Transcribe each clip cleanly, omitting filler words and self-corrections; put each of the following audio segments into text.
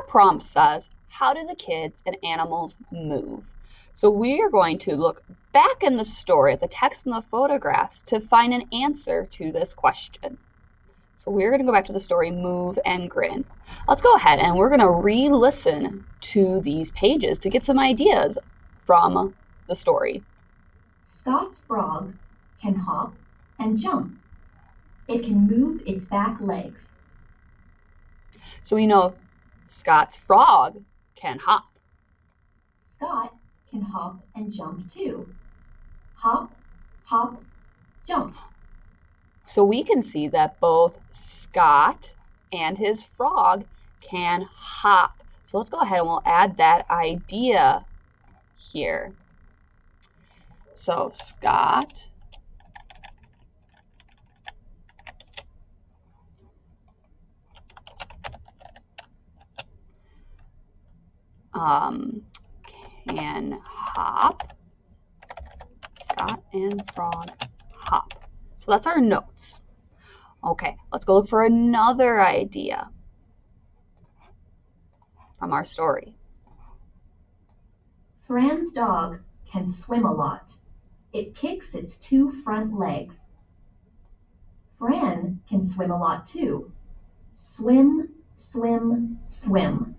prompt says, how do the kids and animals move? So we are going to look back in the story at the text and the photographs to find an answer to this question. So we're going to go back to the story, Move and Grin. Let's go ahead and we're going to re-listen to these pages to get some ideas from the story. Scott's frog can hop and jump. It can move its back legs. So we know Scott's frog can hop. Scott can hop and jump too. Hop, hop, jump. So we can see that both Scott and his frog can hop. So let's go ahead and we'll add that idea here. So Scott can hop. Scott and frog hop. So that's our notes. Okay, let's go look for another idea from our story. Fran's dog can swim a lot. It kicks its 2 front legs. Fran can swim a lot too. Swim, swim, swim.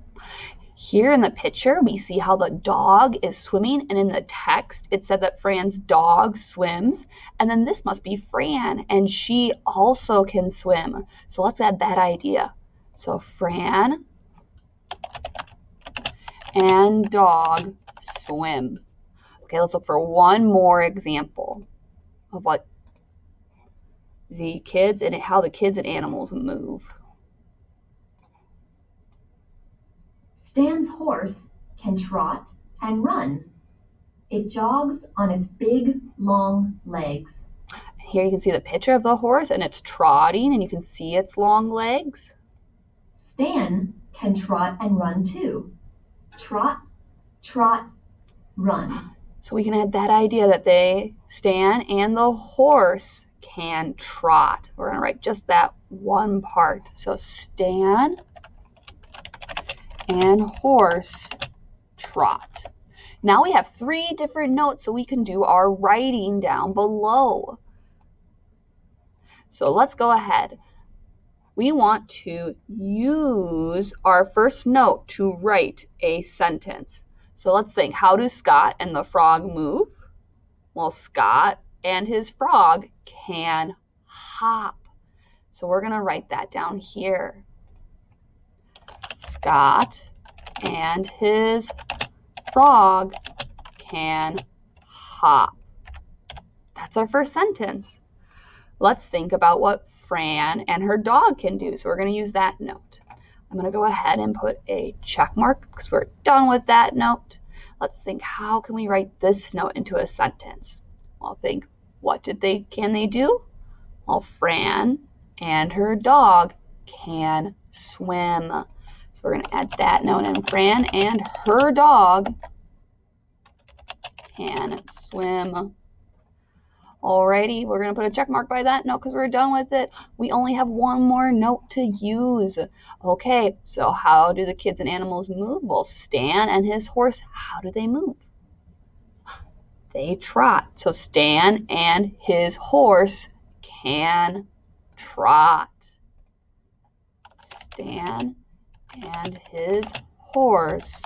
Here in the picture, we see how the dog is swimming, and in the text, it said that Fran's dog swims, and then this must be Fran, and she also can swim. So let's add that idea. So Fran and dog swim. Okay, let's look for one more example of what the kids and how the kids and animals move. Stan's horse can trot and run. It jogs on its big, long legs. Here you can see the picture of the horse, and it's trotting, and you can see its long legs. Stan can trot and run too. Trot, trot, run. So we can add that idea that Stan and the horse can trot. We're going to write just that one part. So Stan and horse trot. Now we have 3 different notes, so we can do our writing down below. So let's go ahead. We want to use our first note to write a sentence. So let's think, how do Scott and the frog move? Well, Scott and his frog can hop. So we're going to write that down here. Scott and his frog can hop. That's our first sentence. Let's think about what Fran and her dog can do. So we're going to use that note. I'm going to go ahead and put a check mark because we're done with that note. Let's think, how can we write this note into a sentence? Well, think, what can they do? Well, Fran and her dog can swim. So we're going to add that note in. Fran and her dog can swim. Alrighty, we're going to put a check mark by that note because we're done with it. We only have one more note to use. Okay, so how do the kids and animals move? Well, Stan and his horse, how do they move? They trot. So Stan and his horse can trot. Stan and his horse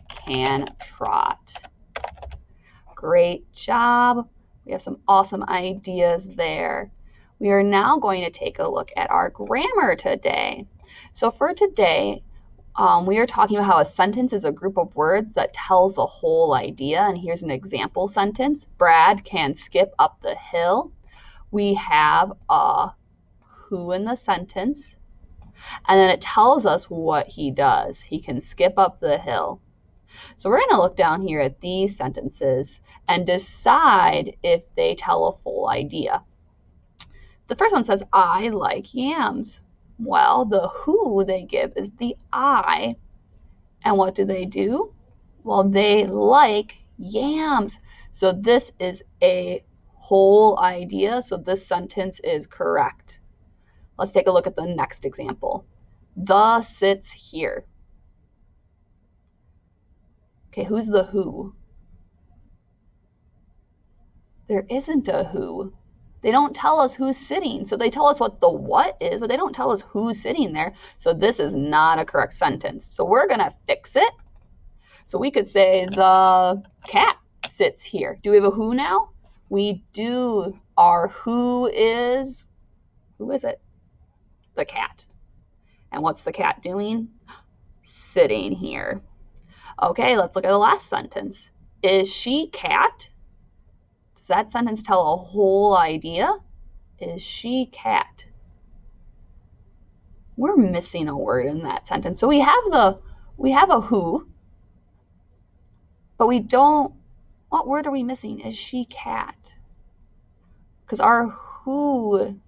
can trot. Great job. We have some awesome ideas there. We are now going to take a look at our grammar today. So for today, we are talking about how a sentence is a group of words that tells a whole idea. And here's an example sentence. Brad can skip up the hill. We have a who in the sentence. And then it tells us what he does. He can skip up the hill. So we're going to look down here at these sentences and decide if they tell a full idea. The first one says, I like yams. Well, the who they give is the I. And what do they do? Well, they like yams. So this is a whole idea. So this sentence is correct. Let's take a look at the next example. The sits here. Okay, who's the who? There isn't a who. They don't tell us who's sitting. So they tell us what the what is, but they don't tell us who's sitting there. So this is not a correct sentence. So we're going to fix it. So we could say the cat sits here. Do we have a who now? We do. Our who is it? The cat. And what's the cat doing? Sitting here. Okay, let's look at the last sentence. Is she cat? Does that sentence tell a whole idea? Is she cat? We're missing a word in that sentence. So we have a who, but we don't, what word are we missing? Is she cat? Because our who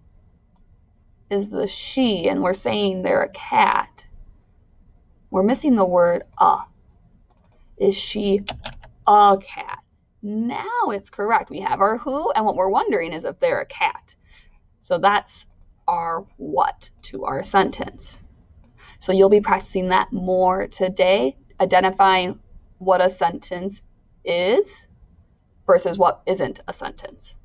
is the she, and we're saying they're a cat. We're missing the word a. Is she a cat? Now it's correct. We have our who, and what we're wondering is if they're a cat. So that's our what to our sentence. So you'll be practicing that more today, identifying what a sentence is versus what isn't a sentence.